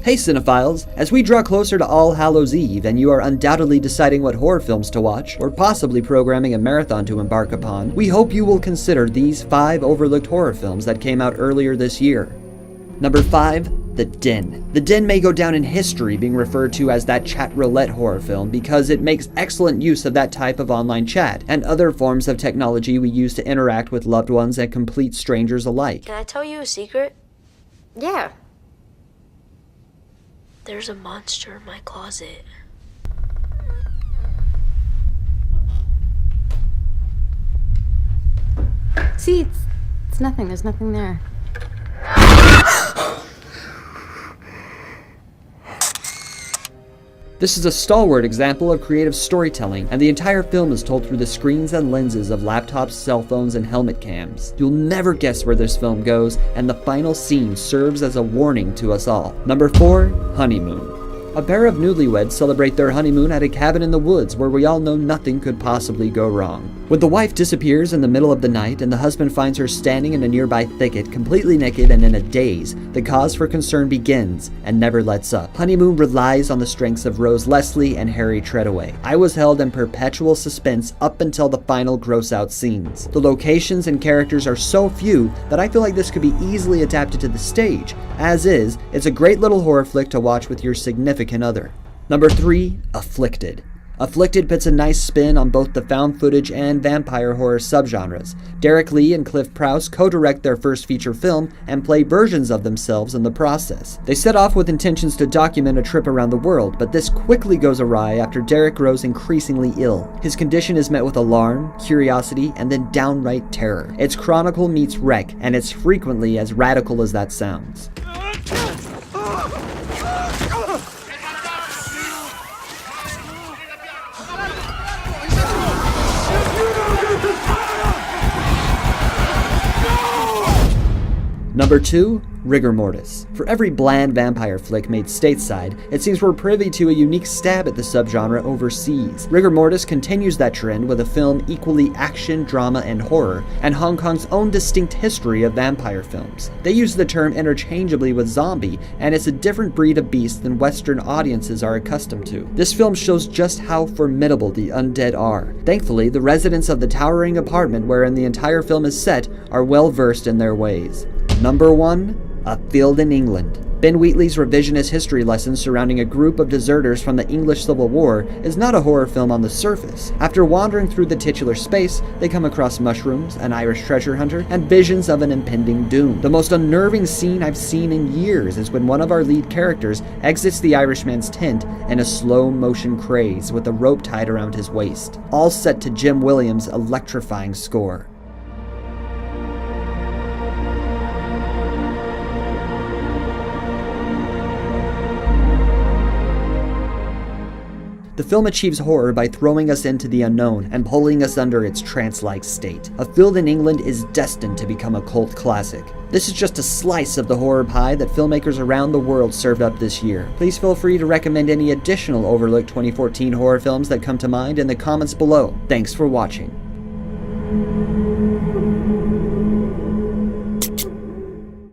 Hey cinephiles, as we draw closer to All Hallows Eve and you are undoubtedly deciding what horror films to watch, or possibly programming a marathon to embark upon, we hope you will consider these 5 overlooked horror films that came out earlier this year. Number 5, The Den. The Den may go down in history being referred to as that chat roulette horror film because it makes excellent use of that type of online chat and other forms of technology we use to interact with loved ones and complete strangers alike. Can I tell you a secret? Yeah. There's a monster in my closet. See, it's nothing. There's nothing there. This is a stalwart example of creative storytelling, and the entire film is told through the screens and lenses of laptops, cell phones, and helmet cams. You'll never guess where this film goes, and the final scene serves as a warning to us all. Number 4, Honeymoon. A pair of newlyweds celebrate their honeymoon at a cabin in the woods where we all know nothing could possibly go wrong. When the wife disappears in the middle of the night and the husband finds her standing in a nearby thicket completely naked and in a daze, the cause for concern begins and never lets up. Honeymoon relies on the strengths of Rose Leslie and Harry Treadaway. I was held in perpetual suspense up until the final gross-out scenes. The locations and characters are so few that I feel like this could be easily adapted to the stage. As is, it's a great little horror flick to watch with your significant other. Number 3, Afflicted. Afflicted puts a nice spin on both the found footage and vampire horror subgenres. Derek Lee and Cliff Prowse co-direct their first feature film and play versions of themselves in the process. They set off with intentions to document a trip around the world, but this quickly goes awry after Derek grows increasingly ill. His condition is met with alarm, curiosity, and then downright terror. It's Chronicle meets Wreck, and it's frequently as radical as that sounds. Number 2, Rigor Mortis. For every bland vampire flick made stateside, it seems we're privy to a unique stab at the subgenre overseas. Rigor Mortis continues that trend with a film equally action, drama, and horror, and Hong Kong's own distinct history of vampire films. They use the term interchangeably with zombie, and it's a different breed of beast than Western audiences are accustomed to. This film shows just how formidable the undead are. Thankfully, the residents of the towering apartment wherein the entire film is set are well versed in their ways. Number 1, A Field in England. Ben Wheatley's revisionist history lesson surrounding a group of deserters from the English Civil War is not a horror film on the surface. After wandering through the titular space, they come across mushrooms, an Irish treasure hunter, and visions of an impending doom. The most unnerving scene I've seen in years is when one of our lead characters exits the Irishman's tent in a slow-motion craze with a rope tied around his waist, all set to Jim Williams' electrifying score. The film achieves horror by throwing us into the unknown and pulling us under its trance-like state. A Field in England is destined to become a cult classic. This is just a slice of the horror pie that filmmakers around the world served up this year. Please feel free to recommend any additional overlooked 2014 horror films that come to mind in the comments below. Thanks for watching.